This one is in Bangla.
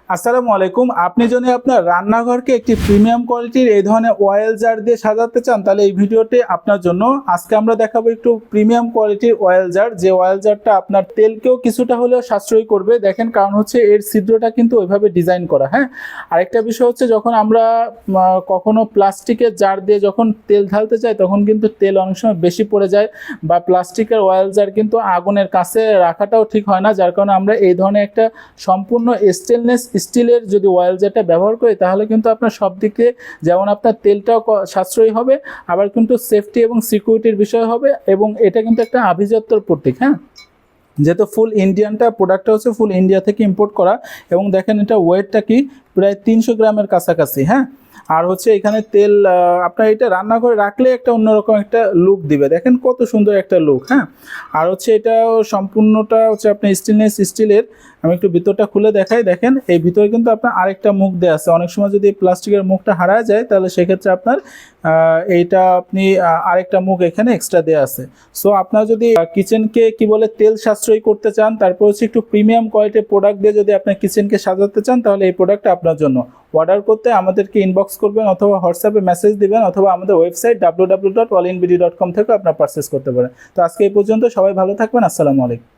আসসালামু আলাইকুম। আপনি যদি আপনার রান্নাঘরকে একটি প্রিমিয়াম কোয়ালিটির এই ধরনের অয়েল জার দিয়ে সাজাতে চান, তাহলে এই ভিডিওটি আপনার জন্য। আজকে আমরা দেখাবো একটু প্রিমিয়াম কোয়ালিটির অয়েল জার, যে অয়েল জারটা আপনার তেলকেও কিছুটা হলেও সাশ্রয়ী করবে। দেখেন, কারণ হচ্ছে এর ছিদ্রটা কিন্তু ওইভাবে ডিজাইন করা। হ্যাঁ, আরেকটা বিষয় হচ্ছে, যখন আমরা কখনো প্লাস্টিকের জার দিয়ে যখন তেল ঢালতে চাই, তখন কিন্তু তেল অনেক সময় বেশি পড়ে যায়, বা প্লাস্টিকের অয়েল জার কিন্তু আগুনের কাছে রাখাটাও ঠিক হয় না। যার কারণে আমরা এই ধরনের একটা সম্পূর্ণ স্টেনলেস স্টিলের যদি অয়েল জারটা ব্যবহার করি, তাহলে কিন্তু আপনার সব দিকে যেমন আপনার তেলটাও সাশ্রয়ী হবে, আবার কিন্তু সেফটি এবং সিকিউরিটির বিষয় হবে, এবং এটা কিন্তু একটা আভিজাত্যর প্রতীক। হ্যাঁ, যেহেতু ফুল ইন্ডিয়ানটা প্রোডাক্টটা হচ্ছে ফুল ইন্ডিয়া থেকে ইম্পোর্ট করা, এবং দেখেন এটা ওয়েটটা কি প্রায় 300 গ্রামের কাছাকাছি। হ্যাঁ, আর হচ্ছে এখানে তেল আপনার এটা রান্না করে রাখলে একটা অন্যরকম একটা লুক দিবে। দেখেন কত সুন্দর একটা লুক। হ্যাঁ, আর হচ্ছে এটা সম্পূর্ণটা হচ্ছে আপনার স্টেনলেস স্টিলের। আমি একটু ভিতরটা খুলে দেখাই। দেখেন, এই ভিতরে কিন্তু আপনার আরেকটা মুখ দেওয়া আছে। অনেক সময় যদি প্লাস্টিকের মুখটা হারায় যায়, তাহলে সেক্ষেত্রে আপনার এইটা আপনি আরেকটা মুখ এখানে এক্সট্রা দেওয়া আছে। সো আপনার যদি কিচেনকে কি বলে তেল সাশ্রয়ী করতে চান, তারপর হচ্ছে একটু প্রিমিয়াম কোয়ালিটির প্রোডাক্ট দিয়ে যদি আপনার কিচেনকে সাজাতে চান, তাহলে এই প্রোডাক্টটা আপনার জন্য। অর্ডার করতে আমাদেরকে ইনবক্স করবেন, অথবা হোয়াটসঅ্যাপে মেসেজ দিবেন, অথবা আমাদের ওয়েবসাইট www.allinbd.com থেকে আপনার পারচেস করতে পারেন। তো আজকে এই পর্যন্ত, সবাই ভালো থাকবেন। আসসালামু আলাইকুম।